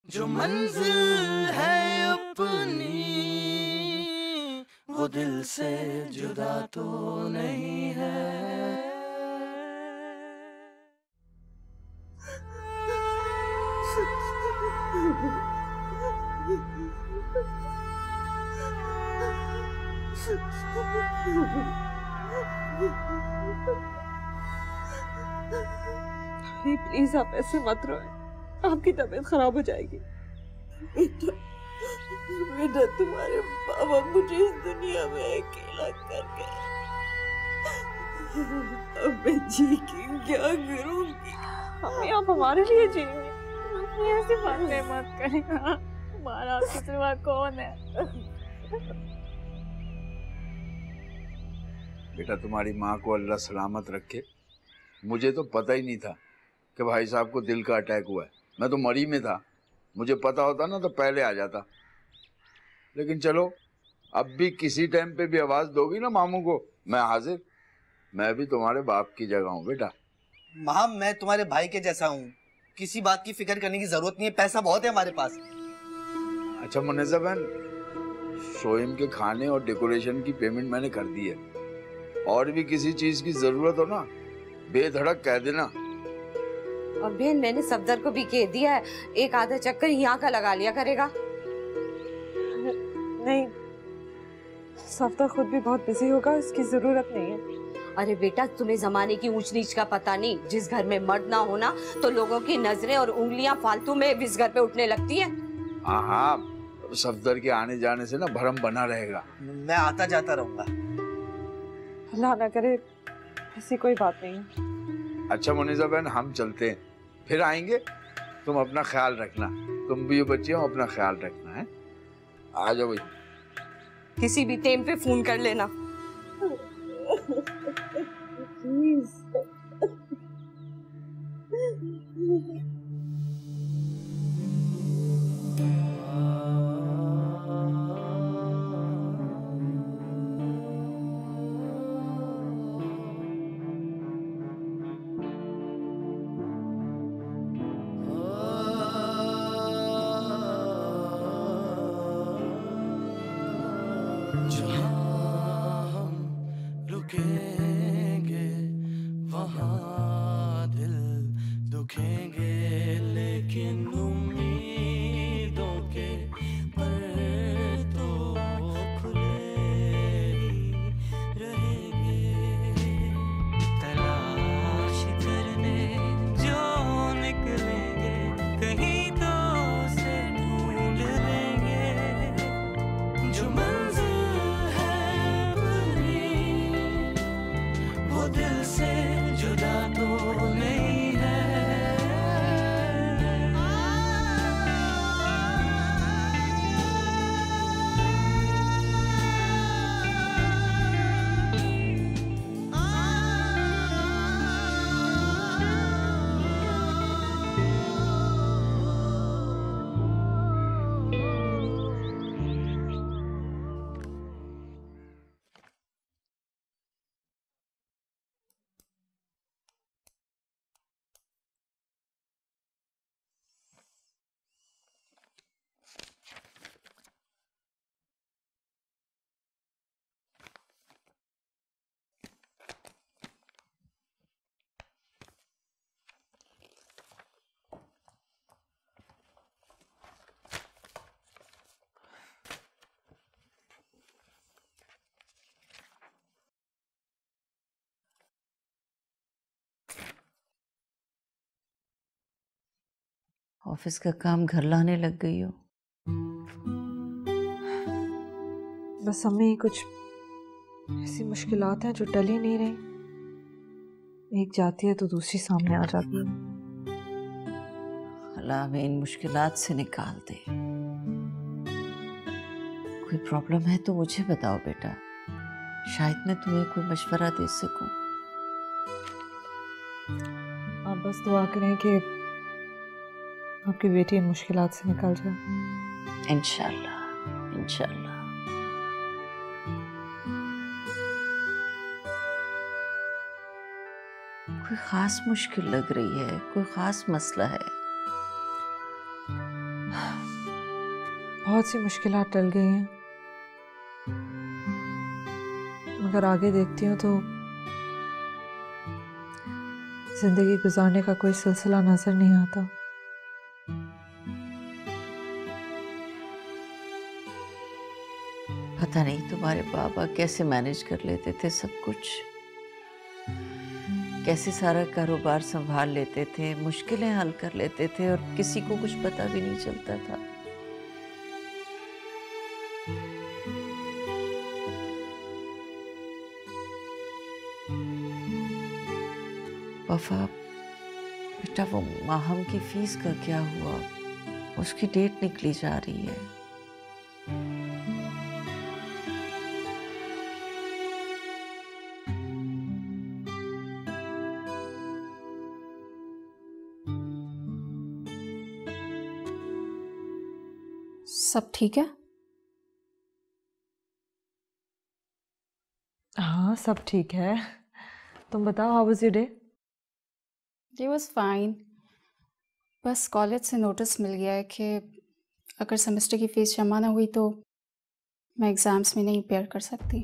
जो मंजिल है अपनी वो दिल से जुदा तो नहीं है। प्लीज आप ऐसे मत रोए, आपकी तबीयत खराब हो जाएगी। बेटा तुम्हारे बाबा मुझे इस दुनिया में अकेला कर गए। अब मैं जी के क्या करूंगी? मम्मी आप हमारे लिए जिएंगे, मम्मी ऐसी बातें मत करें। हमारा आपके सिवा कौन है? बेटा तुम्हारी माँ को अल्लाह सलामत रखे। मुझे तो पता ही नहीं था कि भाई साहब को दिल का अटैक हुआ है। मैं तो मरी में था, मुझे पता होता ना तो पहले आ जाता। लेकिन चलो, अब भी किसी टाइम पे भी आवाज दोगी ना मामू को, मैं हाजिर। मैं भी तुम्हारे बाप की जगह हूँ बेटा। माँ मैं तुम्हारे भाई के जैसा हूँ, किसी बात की फिक्र करने की जरूरत नहीं है, पैसा बहुत है हमारे पास। अच्छा मुन्नेज़ा बहन, शोएम के खाने और डेकोरेशन की पेमेंट मैंने कर दी है। और भी किसी चीज की जरूरत हो ना बेधड़क कह देना। और बहन मैंने सफदर को भी कह दिया है, एक आधा चक्कर यहाँ का लगा लिया करेगा। नहीं, सफदर खुद भी बहुत बिजी होगा, इसकी जरूरत नहीं है। अरे बेटा तुम्हें जमाने की ऊंच नीच का पता नहीं, जिस घर में मर्द ना होना तो लोगों की नजरें और उंगलियां फालतू में इस घर पे उठने लगती है। हाँ, सफदर के आने जाने से ना भरम बना रहेगा। मैं आता जाता रहूंगा। अल्लाह ना करे ऐसी कोई बात नहीं है। अच्छा मुन्नेज़ा बहन, हम चलते हैं, फिर आएंगे। तुम अपना ख्याल रखना, तुम भी बच्चियों अपना ख्याल रखना है। आ जाओ भाई। किसी भी टाइम पे फोन कर लेना। रुकेंगे वहाँ दिल दुखेंगे, लेकिन उम्मीदों के पर तो खुले ही रहेंगे। तलाश करने जो निकलेंगे कहीं तो उसे ढूंढ लेंगे। जो मंजिल है वो दिल से जुदा तो नहीं है। ऑफिस का काम घर लाने लग गई हो। बस अम्मी कुछ ऐसी मुश्किलात हैं जो टल ही नहीं रही, एक जाती है तो दूसरी सामने आ जाती है। अल्लाह हमें इन मुश्किलात से निकाल दे। कोई प्रॉब्लम है तो मुझे बताओ बेटा, शायद मैं तुम्हें कोई मशवरा दे सकूं। आप बस दुआ करें कि आपकी बेटी इन मुश्किलात से निकल जाए। इंशाल्लाह इंशाल्लाह। कोई खास मुश्किल लग रही है, कोई खास मसला है? बहुत सी मुश्किलात टल गई हैं, मगर आगे देखती हूँ तो जिंदगी गुजारने का कोई सिलसिला नजर नहीं आता। पता नहीं तुम्हारे बाबा कैसे मैनेज कर लेते थे सब कुछ, कैसे सारा कारोबार संभाल लेते थे, मुश्किलें हल कर लेते थे और किसी को कुछ पता भी नहीं चलता था। वफा बेटा, वो माहम की फीस का क्या हुआ? उसकी डेट निकली जा रही है। सब ठीक है? हाँ सब ठीक है। तुम बताओ, how was your day? Day was fine. बस कॉलेज से नोटिस मिल गया है कि अगर सेमेस्टर की फीस जमा ना हुई तो मैं एग्ज़ाम्स में नहीं अपेयर कर सकती।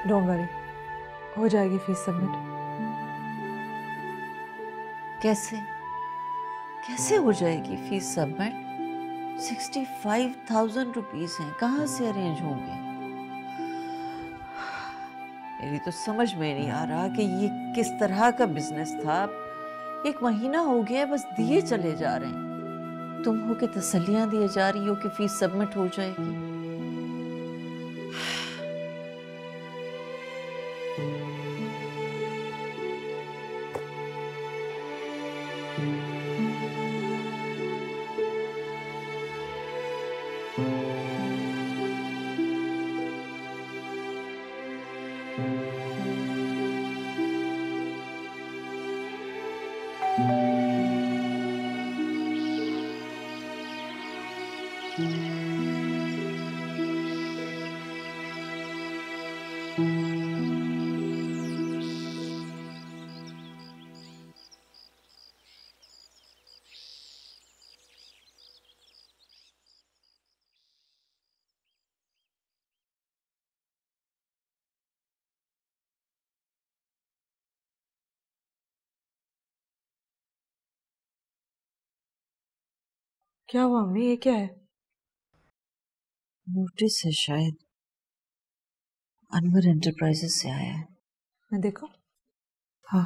डोंट वरी, हो जाएगी फीस सबमिट। कैसे कैसे हो जाएगी फीस सबमिट? 65,000 रुपीज हैं, कहाँ से अरेंज होंगे? मेरी तो समझ में नहीं आ रहा कि ये किस तरह का बिजनेस था। 1 महीना हो गया है, बस दिए चले जा रहे हैं। तुम हो के तसल्लियां दिए जा रही हो कि फीस सबमिट हो जाएगी। क्या हुआ अम्मी, ये क्या है? नोटिस है, शायद अनवर एंटरप्राइजेस से आया है। मैं देखो। हाँ,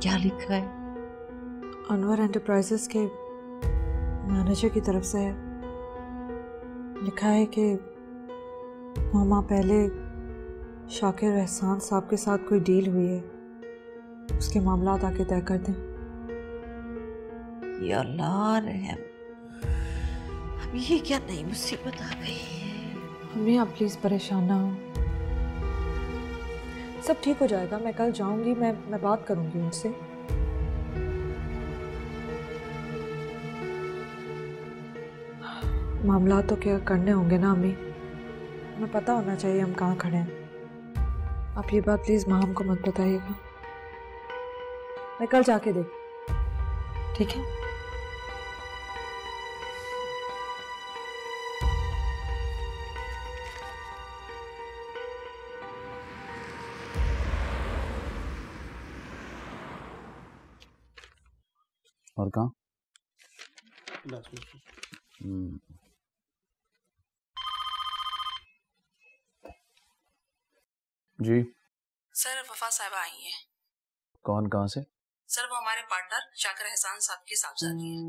क्या लिखा है? अनवर एंटरप्राइजेस के मैनेजर की तरफ से है। लिखा है कि मामा पहले शाकिर एहसान साहब के साथ कोई डील हुई है, उसके मामलात आके तय कर दें। या अल्लाह रहम, अब ये क्या नई मुसीबत आ गई है? अम्मी आप प्लीज परेशान ना हो, सब ठीक हो जाएगा। मैं कल जाऊंगी, मैं बात करूंगी उनसे। मामला तो क्या करने होंगे ना अम्मी, हमें पता होना चाहिए हम कहाँ खड़े हैं। आप ये बात प्लीज माम को मत बताइएगा, मैं कल जाके देख, ठीक है? और कहाँ? जी सर, वफा साहबा आई हैं। कौन, कहाँ से? सर, वो हमारे पार्टनर शाकिर एहसान साहब की साहबजादी हैं।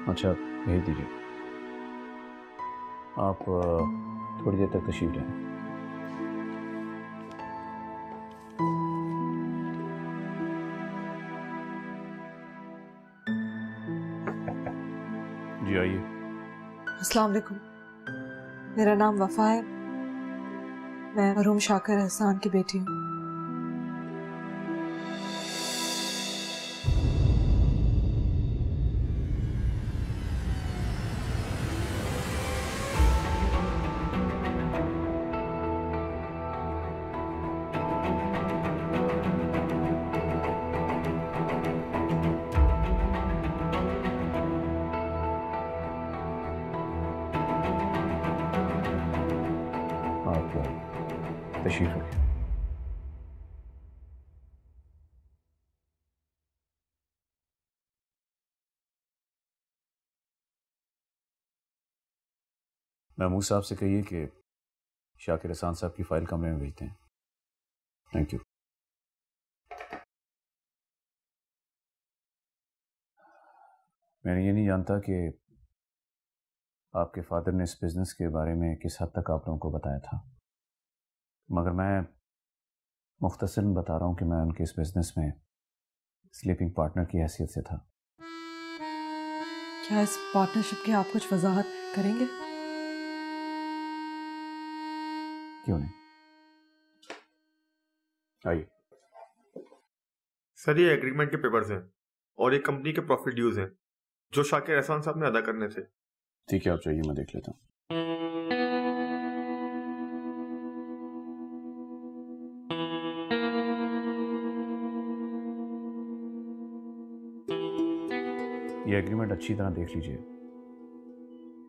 अच्छा, भेज दीजिए। आप थोड़ी देर तक तशरीफ लें। जी आइए। अस्सलाम वालेकुम, मेरा नाम वफा है, मैं मरहूम शाकिर एहसान की बेटी हूँ। तशरीफ रखिए। महमूद साहब से कहिए कि शाकिर एहसान साहब की फाइल कमरे में भेजते हैं। Thank you. मैं ये नहीं जानता कि आपके फादर ने इस बिज़नेस के बारे में किस हद तक आप लोगों को बताया था, मगर मैं मुख्तसरन बता रहा हूँ कि मैं उनके इस बिज़नेस में स्लीपिंग पार्टनर की हैसियत से था। क्या इस पार्टनरशिप की आप कुछ वजाहत करेंगे? क्यों नहीं, आइए। सर ये एग्रीमेंट के पेपर्स हैं और ये कंपनी के प्रॉफिट ड्यूज हैं जो शाकिर एहसान साहब ने अदा करने थे। ठीक है, आप चाहिए, मैं देख लेता हूँ। ये एग्रीमेंट अच्छी तरह देख लीजिए।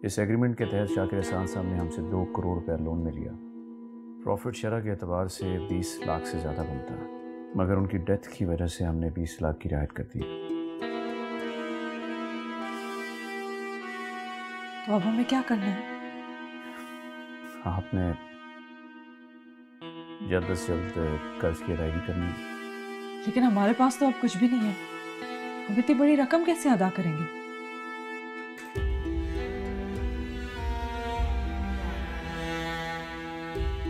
इस एग्रीमेंट के तहत शाकिर एहसान साहब ने हमसे 2 करोड़ रुपया लोन में लिया। प्रॉफिट शरह के एतबार से 20 लाख से ज़्यादा बनता है, मगर उनकी डेथ की वजह से हमने 20 लाख की रियायत कर दी। तो अब हमें क्या करना है? आपने जल्द से जल्द कर्ज की अदायगी करनी है। लेकिन हमारे पास तो अब कुछ भी नहीं है, हम इतनी बड़ी रकम कैसे अदा करेंगे?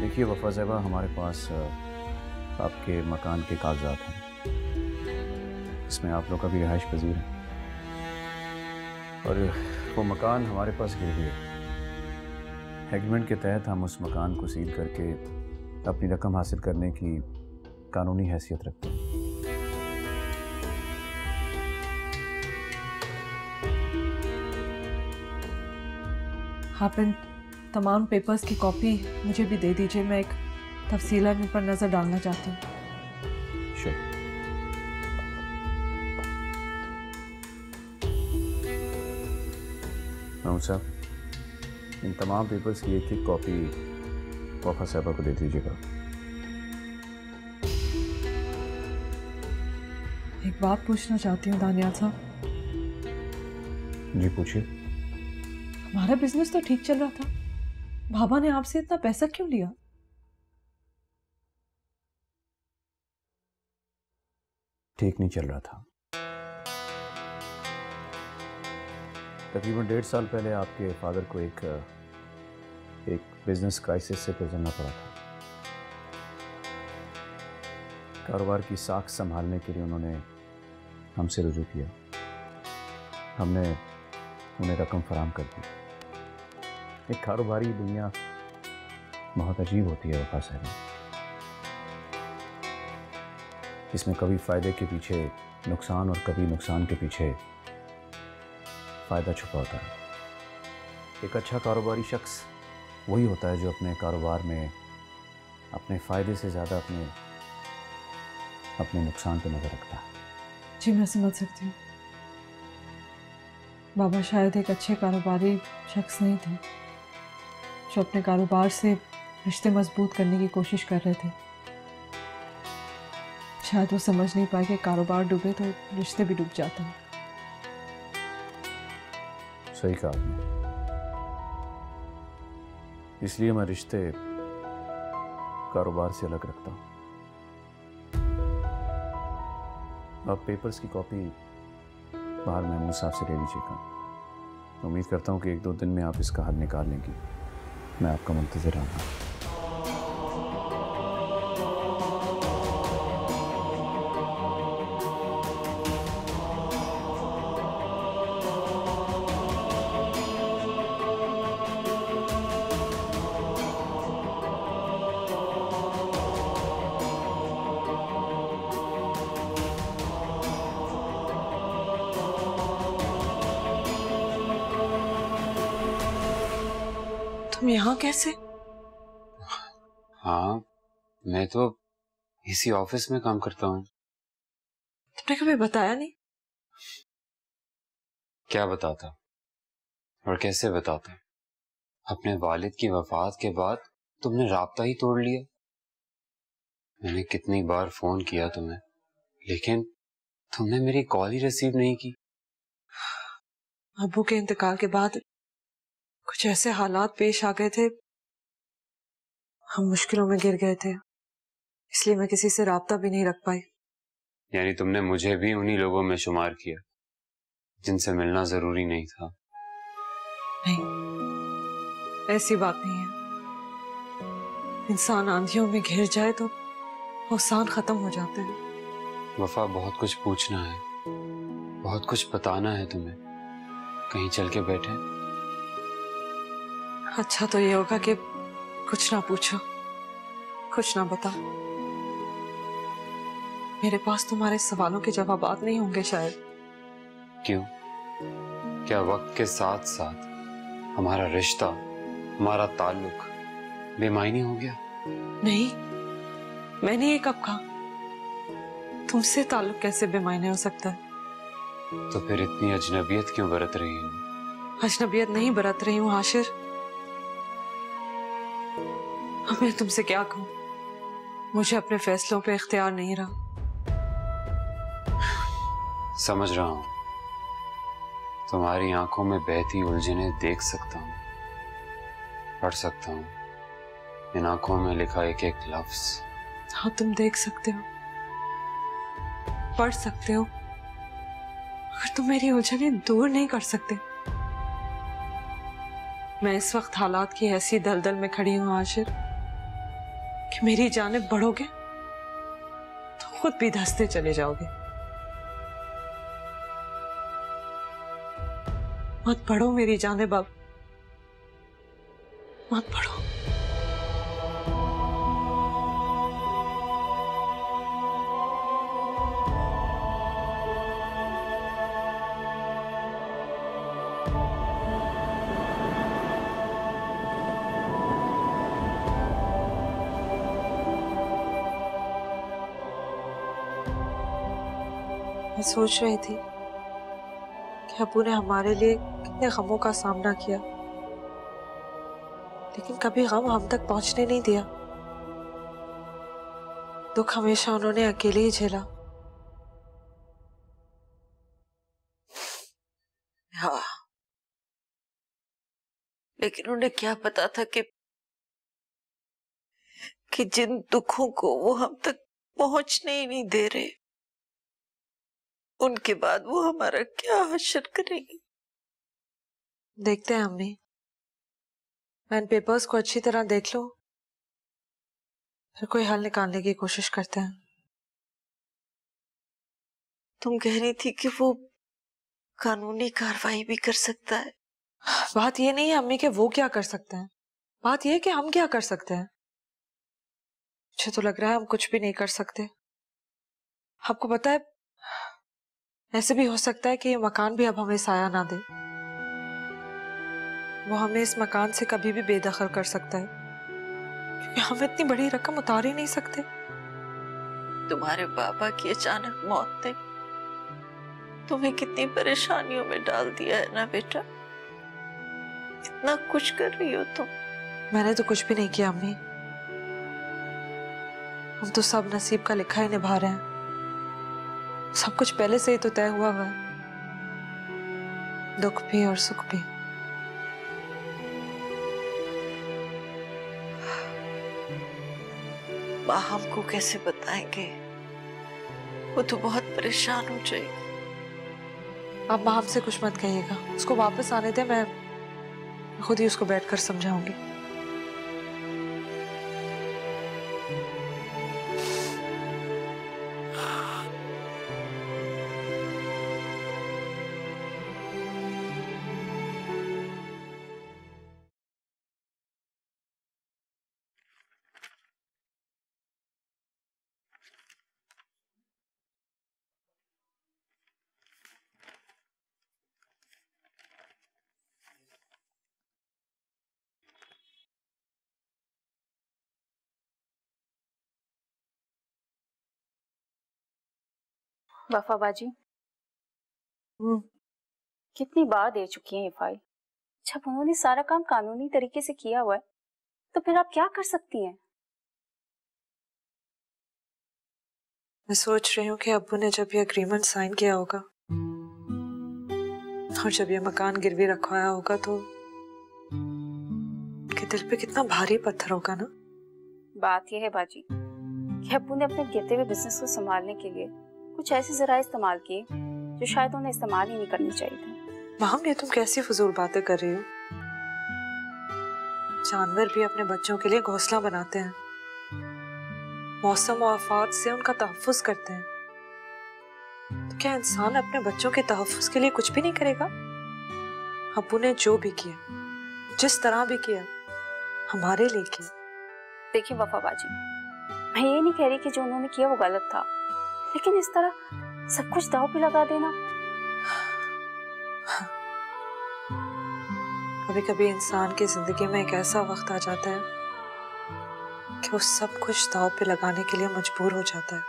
देखिए वफा साहिबा, हमारे पास आपके मकान के कागजात हैं, इसमें आप लोग का भी रिहाइश पजीर है और वो मकान हमारे पास गिरवी है। एग्रीमेंट के तहत हम उस मकान को सील करके अपनी रकम हासिल करने की कानूनी हैसियत रखते हैं। आप इन तमाम पेपर्स की कॉपी मुझे भी दे दीजिए, मैं एक तफसीलन पर नज़र डालना चाहती हूँ। श्योर। महमूद साहब, इन तमाम पेपर्स की एक कॉपी वफा साहबा को दे दीजिएगा। एक बात पूछना चाहती हूँ दानियाल साहब। जी पूछिए। हमारा बिजनेस तो ठीक चल रहा था, बाबा ने आपसे इतना पैसा क्यों लिया? ठीक नहीं चल रहा था। तकरीबन 1.5 साल पहले आपके फादर को एक बिजनेस क्राइसिस से गुजरना पड़ा था। कारोबार की साख संभालने के लिए उन्होंने हमसे रुजू किया। हमने उन्हें रकम फराहम कर दी। एक कारोबारी दुनिया बहुत अजीब होती है वफा साहब। इसमें कभी फ़ायदे के पीछे नुकसान और कभी नुकसान के पीछे फ़ायदा छुपा होता है। एक अच्छा कारोबारी शख्स वही होता है जो अपने कारोबार में अपने फ़ायदे से ज़्यादा अपने नुकसान पर नज़र रखता है। जी मैं समझ सकती हूँ। बाबा शायद एक अच्छे कारोबारी शख्स नहीं थे जो अपने कारोबार से रिश्ते मजबूत करने की कोशिश कर रहे थे। शायद वो समझ नहीं पाए कि कारोबार डूबे तो रिश्ते भी डूब जाते हैं। सही कहा आपने। इसलिए मैं रिश्ते कारोबार से अलग रखता हूँ। आप पेपर्स की कॉपी बाहर महमूद साहब से ले लीजिएगा। उम्मीद करता हूँ कि 1-2 दिन में आप इसका हल निकाल लेंगी। मैं आपका मुंतज़िर रहूँगा। तुम यहाँ कैसे? हाँ, मैं तो इसी ऑफिस में काम करता हूँ। तुमने कभी बताया नहीं? क्या बताता और कैसे बताता? अपने वालिद की वफात के बाद तुमने राब्ता ही तोड़ लिया। मैंने कितनी बार फोन किया तुम्हें, लेकिन तुमने मेरी कॉल ही रिसीव नहीं की। अब्बू के इंतकाल के बाद कुछ ऐसे हालात पेश आ गए थे, हम मुश्किलों में गिर गए थे, इसलिए मैं किसी से राब्ता भी नहीं रख पाई। यानी तुमने मुझे भी उन्हीं लोगों में शुमार किया जिनसे मिलना जरूरी नहीं था। नहीं, ऐसी बात नहीं है। इंसान आंधियों में घिर जाए तो औसान खत्म हो जाते हैं। वफा, बहुत कुछ पूछना है, बहुत कुछ बताना है तुम्हें। कहीं चल के बैठे? अच्छा तो ये होगा कि कुछ ना पूछो, कुछ ना बताओ। मेरे पास तुम्हारे सवालों के जवाबात नहीं होंगे शायद। क्यों? क्या वक्त के साथ साथ हमारा रिश्ता, हमारा ताल्लुक बेमायनी हो गया? नहीं, मैंने ये कब कहा? तुमसे ताल्लुक कैसे बेमायने हो सकता है? तो फिर इतनी अजनबियत क्यों बरत रही हो? अजनबियत नहीं बरत रही हूँ आशिर। अब मैं तुमसे क्या कहूँ? मुझे अपने फैसलों पे इख्तियार नहीं रहा। समझ रहा हूँ, तुम्हारी आंखों में बहती उलझने देख सकता हूँ, पढ़ सकता हूँ इन आंखों में लिखा एक एक लफ्ज। हाँ, तुम देख सकते हो, पढ़ सकते हो, मगर तुम मेरी उलझने दूर नहीं कर सकते। मैं इस वक्त हालात की ऐसी दलदल में खड़ी हूं आशिर कि मेरी जानिब बढ़ोगे तो खुद भी धंसते चले जाओगे। मत बढ़ो मेरी जानिब, अब मत बढ़ो। मैं सोच रही थी कि अब्बू ने हमारे लिए कितने गमों का सामना किया, लेकिन कभी गम हम तक पहुंचने नहीं दिया। दुख हमेशा उन्होंने अकेले ही झेला। हाँ, लेकिन उन्हें क्या पता था कि जिन दुखों को वो हम तक पहुंचने ही नहीं दे रहे, उनके बाद वो हमारा क्या हश्र करेंगे। देखते हैं अम्मी, मैं इन पेपर्स को अच्छी तरह देख लूं, फिर कोई हल निकालने की कोशिश करते हैं। तुम कह रही थी कि वो कानूनी कार्रवाई भी कर सकता है। बात ये नहीं है अम्मी कि वो क्या कर सकते हैं, बात ये है कि हम क्या कर सकते हैं। मुझे तो लग रहा है हम कुछ भी नहीं कर सकते। आपको पता है, ऐसे भी हो सकता है कि ये मकान भी अब हमें साया ना दे। वो हमें इस मकान से कभी भी बेदखल कर सकता है, क्योंकि हम इतनी बड़ी रकम उतार ही नहीं सकते। तुम्हारे बाबा की अचानक मौत ने तुम्हें कितनी परेशानियों में डाल दिया है ना बेटा। इतना कुछ कर रही हो तुम। मैंने तो कुछ भी नहीं किया अम्मी, हम तो सब नसीब का लिखा ही निभा रहे हैं। सब कुछ पहले से ही तो तय हुआ है, दुख भी और सुख भी। माँ हमको कैसे बताएंगे? वो तो बहुत परेशान हो जाएगी। आप माँ हमसे कुछ मत कहिएगा, उसको वापस आने दे, मैं खुद ही उसको बैठकर समझाऊंगी। वफा बाजी, कितनी बार दे चुकी हैं ये फाइल। जब उन्होंने सारा काम कानूनी तरीके से किया हुआ है तो फिर आप क्या कर सकती हैं? मैं सोच रही हूँ कि अब्बू ने जब ये एग्रीमेंट साइन किया होगा और जब ये मकान गिरवी रखवाया होगा तो उनके दिल पे कितना भारी पत्थर होगा ना। बात यह है बाजी कि अब्बू ने अपने गिरते हुए बिजनेस को संभालने के लिए कुछ ऐसे जराए इस्तेमाल किए जो शायद उन्हें इस्तेमाल ही नहीं करनी चाहिए थे। माम, ये तुम कैसी फजूल बातें कर रही हो? जानवर भी अपने बच्चों के लिए घोंसला बनाते हैं, मौसम और आफात से उनका तहफ्फुज करते हैं। तो क्या इंसान अपने बच्चों के तहफ्फुज के लिए कुछ भी नहीं करेगा? अब्बू ने जो भी किया, जिस तरह भी किया, हमारे लिए किया। देखिए वफा बाजी, मैं ये नहीं कह रही कि जो उन्होंने किया वो गलत था, लेकिन इस तरह सब कुछ दांव पे लगा देना। कभी कभी इंसान की जिंदगी में एक ऐसा वक्त आ जाता है कि वो सब कुछ दांव पे लगाने के लिए मजबूर हो जाता है।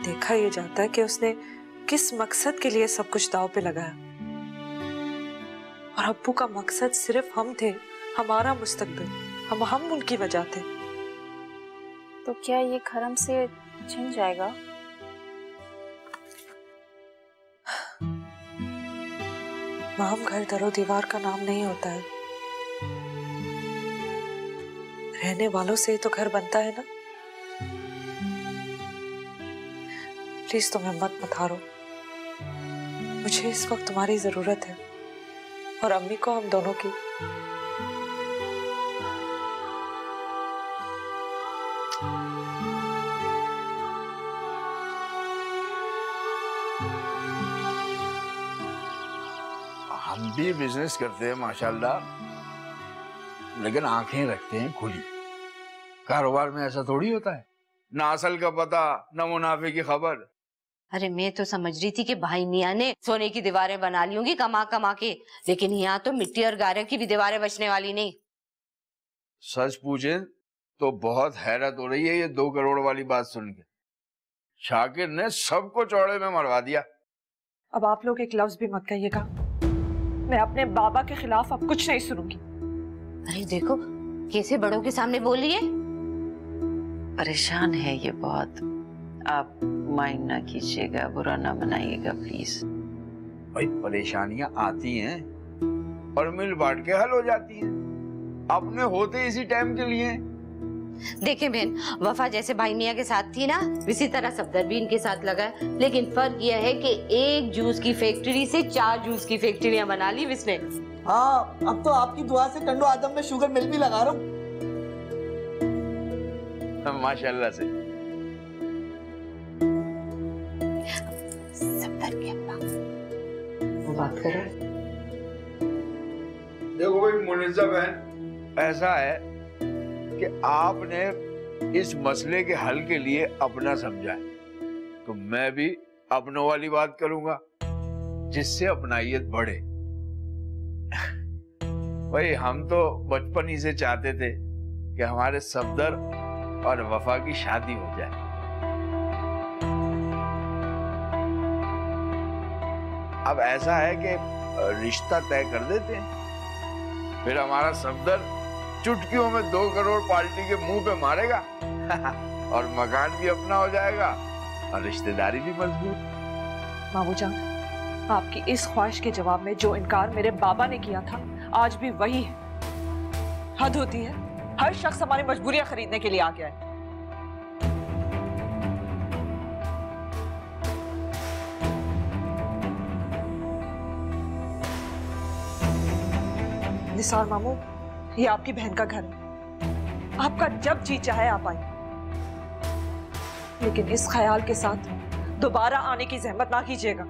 देखा ये जाता है कि उसने किस मकसद के लिए सब कुछ दांव पे लगाया। और अब्बू का मकसद सिर्फ हम थे, हमारा मुस्तकबिल, हम उनकी वजह थे। तो क्या ये घर हमसे छिन जाएगा? माम, घर दरो दीवार का नाम नहीं होता है, रहने वालों से ही तो घर बनता है ना। प्लीज तुम्हें मत हारो, मुझे इस वक्त तुम्हारी जरूरत है और अम्मी को हम दोनों की। हम भी बिजनेस करते हैं माशाल्लाह, लेकिन आंखें रखते हैं खुली। कारोबार में ऐसा थोड़ी होता है, ना असल का पता ना मुनाफे की खबर। अरे मैं तो समझ रही थी कि भाई मियाँ ने सोने की दीवारें बना ली होंगी कमा कमा के, लेकिन यहाँ तो मिट्टी और गारे की भी दीवारें बचने वाली नहीं। सच पूछे तो बहुत हैरत हो रही है ये 2 करोड़ वाली बात सुन के। शाकिर ने सबको चौड़े में मरवा दिया। अब आप लोग एक लफ्ज भी मत कहिएगा, मैं अपने बाबा के खिलाफ अब कुछ नहीं सुनूंगी। अरे देखो कैसे बड़ों के सामने बोल रही है। परेशान है ये बहुत, आप माइंड ना कीजिएगा, बुरा ना मनाइएगा प्लीज। भाई परेशानियां आती हैं और मिल बांट के हल हो जाती हैं, अपने होते इसी टाइम के लिए। देखे बहन, वफा जैसे भाई मियाँ के साथ थी ना, इसी तरह सफदर भी इनके साथ लगा है। लेकिन फर्क यह है कि एक जूस की फैक्ट्री से 4 जूस की फैक्ट्रियां बना ली इसने। हाँ, अब तो आपकी दुआ से टंडो आदम में शुगर मिल भी लगा रहा हूँ। माशाल्लाह से। सफदर के अब्बा वो बात कर रहे। देखो भाई मुनिज़ा बहन, ऐसा है कि आपने इस मसले के हल के लिए अपना समझा है, तो मैं भी अपनों वाली बात करूंगा जिससे अपनाइयत बढ़े। भाई हम तो बचपन ही से चाहते थे कि हमारे सफदर और वफा की शादी हो जाए। अब ऐसा है कि रिश्ता तय कर देते हैं, फिर हमारा सफदर चुटकियों में 2 करोड़ पार्टी के मुंह पे मारेगा और मकान भी अपना हो जाएगा और रिश्तेदारी भी मजबूत। मामूजान, आपकी इस ख्वाहिश के जवाब में जो इनकार मेरे बाबा ने किया था आज भी वही है। हद होती है, हर शख्स हमारी मजबूरियां खरीदने के लिए आ गया है। निसार मामू, ये आपकी बहन का घर है, आपका जब जी चाहे आप आइए, लेकिन इस ख्याल के साथ दोबारा आने की जहमत ना कीजिएगा।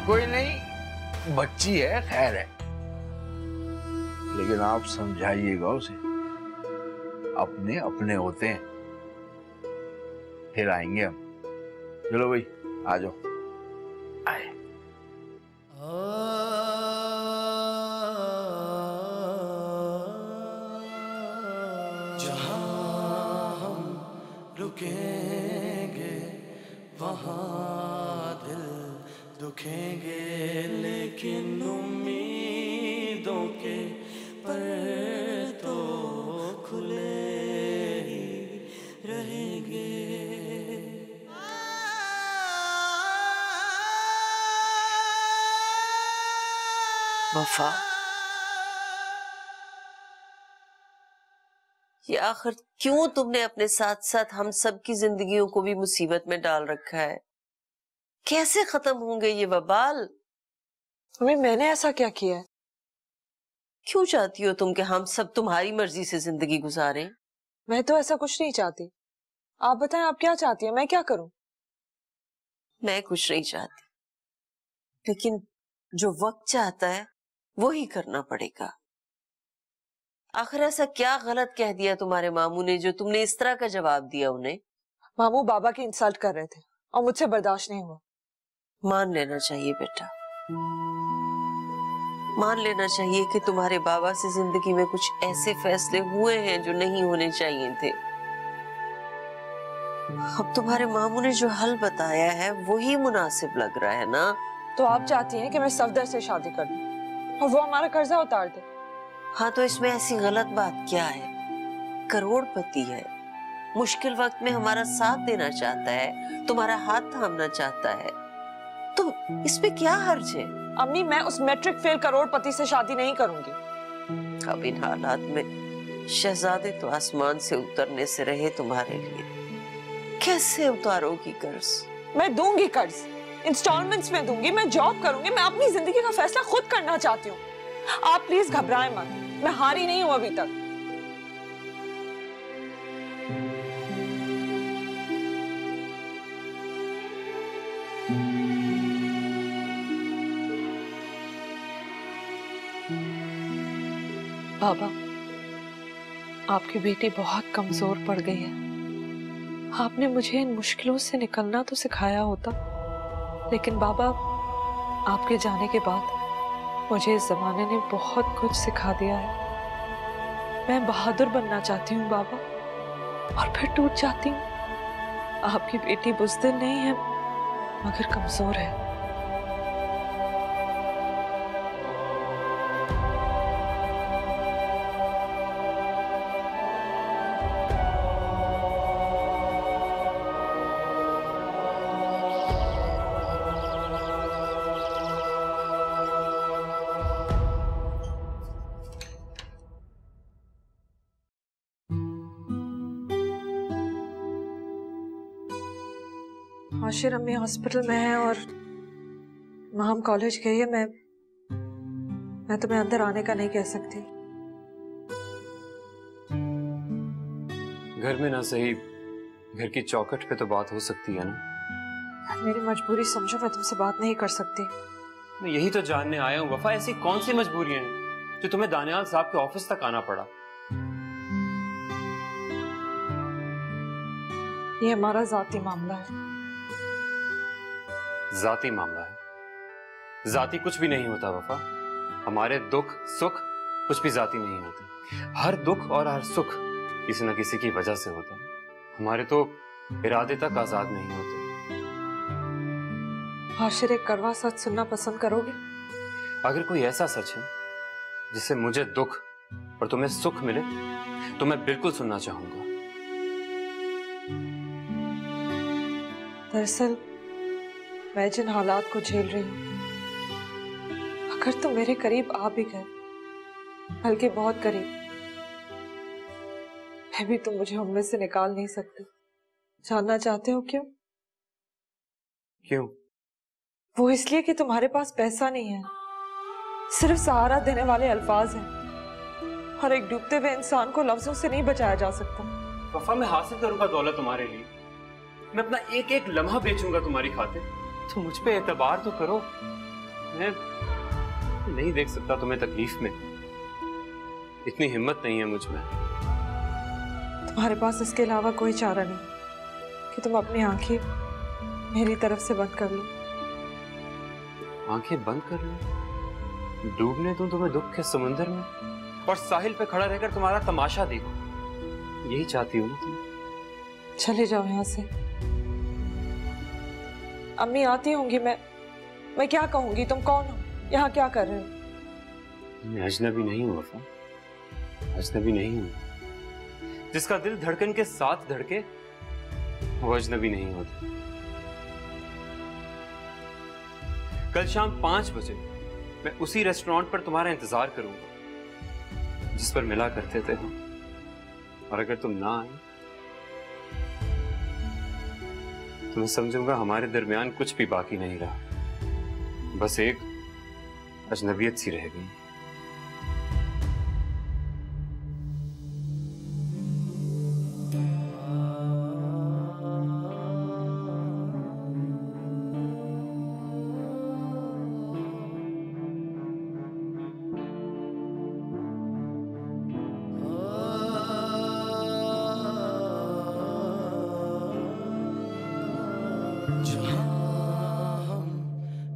कोई नहीं, बच्ची है, खैर है, लेकिन आप समझाइएगा उसे, अपने अपने होते हैं। फिर आएंगे हम। चलो भाई आ जाओ। आए। जहां रुकेंगे, वहाँ दिल दुखेंगे, लेकिन उम्मीदों के पर तो खुले ही रहेंगे। वफा, ये आखिर क्यों तुमने अपने साथ साथ हम सब की जिंदगियों को भी मुसीबत में डाल रखा है? कैसे खत्म होंगे ये वबाल? मम्मी, मैंने ऐसा क्या किया है? क्यों चाहती हो तुम कि हम सब तुम्हारी मर्जी से जिंदगी गुजारें? मैं तो ऐसा कुछ नहीं चाहती। आप बताएं, आप क्या चाहती हैं? मैं क्या करूं? मैं कुछ नहीं चाहती, लेकिन जो वक्त चाहता है वो ही करना पड़ेगा। आखिर ऐसा क्या गलत कह दिया तुम्हारे मामू ने जो तुमने इस तरह का जवाब दिया उन्हें? मामू बाबा की इंसल्ट कर रहे थे और मुझसे बर्दाश्त नहीं हुआ। मान लेना चाहिए बेटा, मान लेना चाहिए कि तुम्हारे बाबा से जिंदगी में कुछ ऐसे फैसले हुए हैं जो नहीं होने चाहिए थे। अब तुम्हारे मामू ने जो हल बताया है वही मुनासिब लग रहा है ना? तो आप चाहती हैं कि मैं सफदर से शादी कर लूं और वो हमारा कर्जा उतार दे? हाँ, तो इसमें ऐसी गलत बात क्या है? करोड़पति है, मुश्किल वक्त में हमारा साथ देना चाहता है, तुम्हारा हाथ थामना चाहता है, तो इसमें क्या हर्ज है? अम्मी, मैं उस मैट्रिक फेल करोड़पति से शादी नहीं करूंगी। अब इन हालात में शहजादे तो आसमान से उतरने से रहे तुम्हारे लिए। कैसे उतारोगी कर्ज? मैं दूंगी कर्ज, इंस्टॉलमेंट्स में दूंगी, मैं जॉब करूंगी, मैं अपनी जिंदगी का फैसला खुद करना चाहती हूँ। आप प्लीज घबराएं मत, मैं हारी नहीं हूं अभी तक। बाबा, आपकी बेटी बहुत कमजोर पड़ गई है। आपने मुझे इन मुश्किलों से निकलना तो सिखाया होता, लेकिन बाबा, आपके जाने के बाद मुझे इस जमाने ने बहुत कुछ सिखा दिया है। मैं बहादुर बनना चाहती हूँ बाबा, और फिर टूट जाती हूँ। आपकी बेटी बुज़दिल नहीं है, मगर कमजोर है। आशिर अम्मी हॉस्पिटल में है और महम कॉलेज गई है। मैं तुम्हें अंदर आने का नहीं कह सकती। घर में ना सही, घर की चौखट पे तो बात हो सकती है ना। मेरी मजबूरी समझो, मैं तुमसे बात नहीं कर सकती। मैं यही तो जानने आया हूँ वफा, ऐसी कौन सी मजबूरियां हैं जो तुम्हें दानियाल साहब के ऑफिस तक आना पड़ा? ये हमारा जाती मामला है। जाती मामला है? जाती कुछ भी नहीं होता वफा। हमारे दुख सुख कुछ भी जाती नहीं होते। हर दुख और हर सुख किसी न किसी की वजह से होता है। हमारे तो इरादे तक आजाद नहीं होते। आशिर, एक कड़वा सच सुनना पसंद करोगे? अगर कोई ऐसा सच है जिससे मुझे दुख और तुम्हें सुख मिले तो मैं बिल्कुल सुनना चाहूंगा। दरअसल मैं जिन हालात को झेल रही हूँ, अगर तुम मेरे करीब आ भी गए, बल्कि बहुत करीब, मैं भी तुम मुझे उनमें से निकाल नहीं सकते। जानना चाहते हो क्यों? क्यों? वो इसलिए कि तुम्हारे पास पैसा नहीं है, सिर्फ सहारा देने वाले अल्फाज हैं, और एक डूबते हुए इंसान को लफ्जों से नहीं बचाया जा सकता। वफा, मैं हासिल करूंगा दौलत तुम्हारे लिए, मैं अपना एक एक लम्हा बेचूंगा तुम्हारी खातिर। तो मुझ पे एतबार तो करो। मैं नहीं देख सकता तुम्हें तकलीफ में, इतनी हिम्मत नहीं है मुझ में। तुम्हारे पास इसके अलावा कोई चारा नहीं कि तुम अपनी आंखें मेरी तरफ से बंद कर लो। आंखें बंद कर लो? डूबने दूं तुम्हें दुख के समुंदर में, और साहिल पे खड़ा रहकर तुम्हारा तमाशा देखो? यही चाहती हो ना तुम? चले जाओ यहाँ से। अम्मी आती होंगी, मैं क्या कहूंगी? तुम कौन हो? यहाँ क्या कर रहे हो? मैं अजनबी नहीं हूँ वफा, अजनबी नहीं हूँ। जिसका दिल धड़कन के साथ धड़के वो अजनबी नहीं होता। कल शाम 5 बजे मैं उसी रेस्टोरेंट पर तुम्हारा इंतजार करूंगा जिस पर मिला करते थे हम। और अगर तुम ना आए तो मैं समझूंगा हमारे दरमियान कुछ भी बाकी नहीं रहा, बस एक अजनबियत सी रह गई।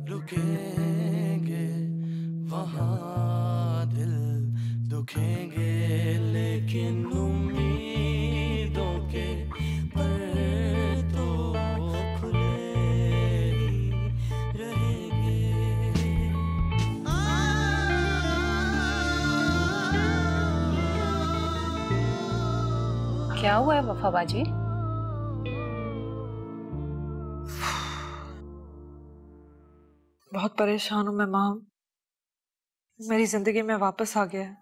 रुकेंगे वहाँ दिल दुखेंगे, लेकिन उम्मीदों के पर तो खुले ही रहेंगे। क्या हुआ है वफा बाजी? बहुत परेशान हूं मैं माँ। मेरी जिंदगी में वापस आ गया है।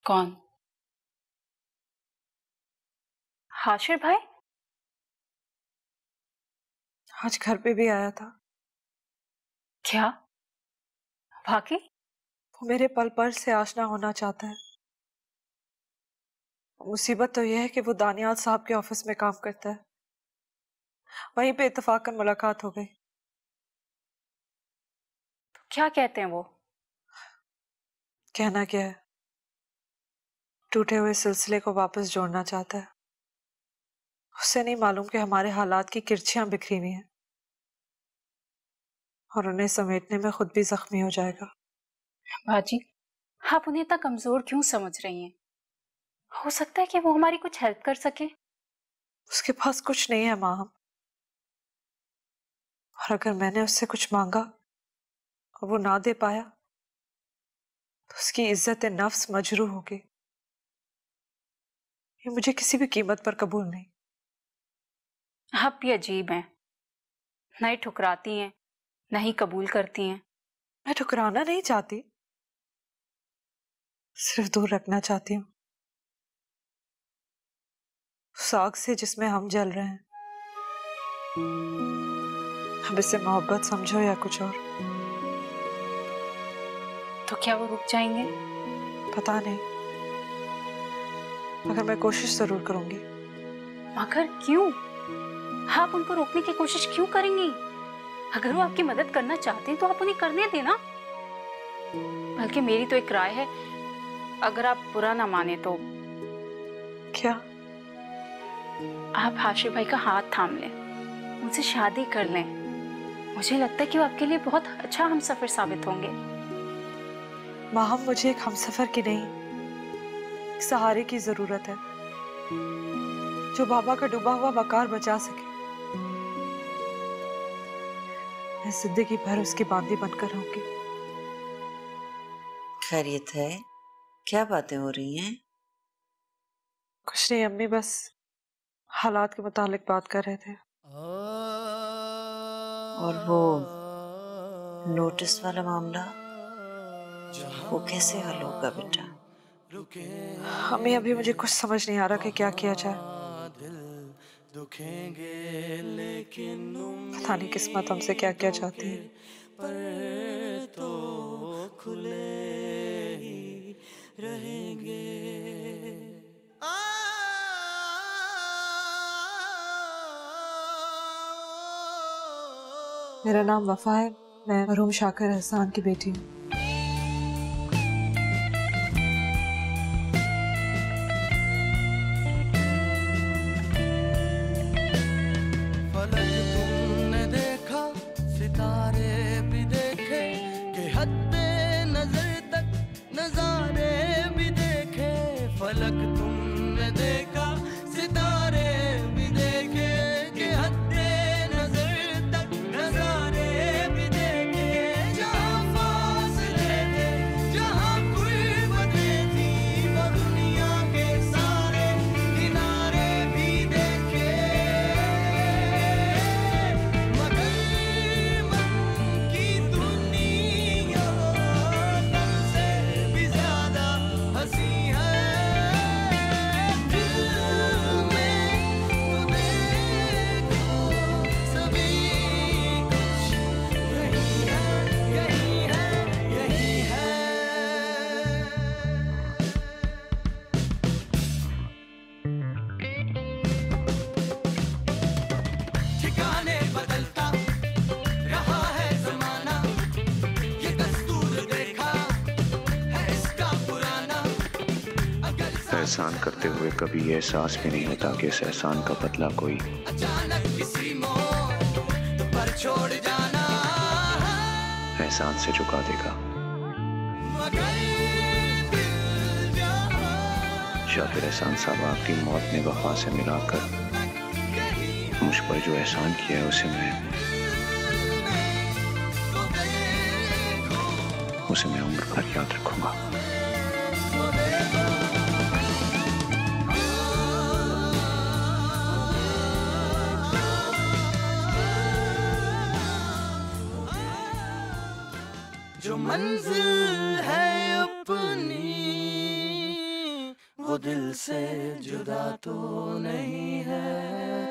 कौन? हाशिर भाई? आज घर पे भी आया था। क्या? बाकी? वो मेरे पल पल से आशना होना चाहता है। मुसीबत तो यह है कि वो दानियाल साहब के ऑफिस में काम करता है। वहीं पे इत्तेफाकन मुलाकात हो गई। क्या कहते हैं वो? कहना क्या है, टूटे हुए सिलसिले को वापस जोड़ना चाहता है। उसे नहीं मालूम कि हमारे हालात की किरचियां बिखरी हुई हैं और उन्हें समेटने में खुद भी जख्मी हो जाएगा। बाजी, आप उन्हें इतना कमजोर क्यों समझ रही हैं? हो सकता है कि वो हमारी कुछ हेल्प कर सके। उसके पास कुछ नहीं है माँ, और अगर मैंने उससे कुछ मांगा और वो ना दे पाया तो उसकी इज्जत नफ्स मजरूह होगी। ये मुझे किसी भी कीमत पर कबूल नहीं। आप भी अजीब हैं, न ही ठुकराती हैं न ही कबूल करती हैं। मैं ठुकराना नहीं चाहती, सिर्फ दूर रखना चाहती हूँ उस आग से जिसमें हम जल रहे हैं। अब इसे मोहब्बत समझो या कुछ और। तो क्या वो रुक जाएंगे? पता नहीं, मगर मैं कोशिश जरूर करूंगी। मगर क्यों? आप उनको रोकने की कोशिश क्यों करेंगी? अगर वो आपकी मदद करना चाहते हैं तो आप उन्हें करने देना। बल्कि मेरी तो एक राय है, अगर आप बुरा ना माने तो। क्या? आप हाशिर भाई का हाथ थाम लें, उनसे शादी कर लें। मुझे लगता है कि वो आपके लिए बहुत अच्छा हमसफर साबित होंगे। माहम, मुझे एक हमसफर की नहीं, एक सहारे की जरूरत है जो बाबा का डूबा हुआ वकार बचा सके। मैं जिंदगी भर उसकी बांदी बनकर रहूंगी। खैरियत है? क्या बातें हो रही हैं? कुछ नहीं अम्मी, बस हालात के मुतालिक बात कर रहे थे। और वो नोटिस वाला मामला, वो कैसे हल होगा बेटा? अम्मी, अभी मुझे कुछ समझ नहीं आ रहा कि क्या किया जाए। पता नहीं किस्मत हमसे क्या क्या चाहती है। मेरा नाम वफा है, मैं मरहूम शाकिर एहसान की बेटी हूँ। फलक तुमने देखा, सितारे भी देखे, कि हद नजर तक नजारे भी देखे। फलक तुमने देखा, सितारे एहसान करते हुए कभी ये एहसास भी नहीं होता कि इस एहसान का बदला कोई छोड़ जाना एहसान से चुका देगा। शाकिर एहसान साहब, आपकी मौत ने वफा से मिलाकर मुझ पर जो एहसान किया है उसे मैं उम्र भर याद रखूंगा। जो मंजिल है अपनी वो दिल से जुदा तो नहीं है।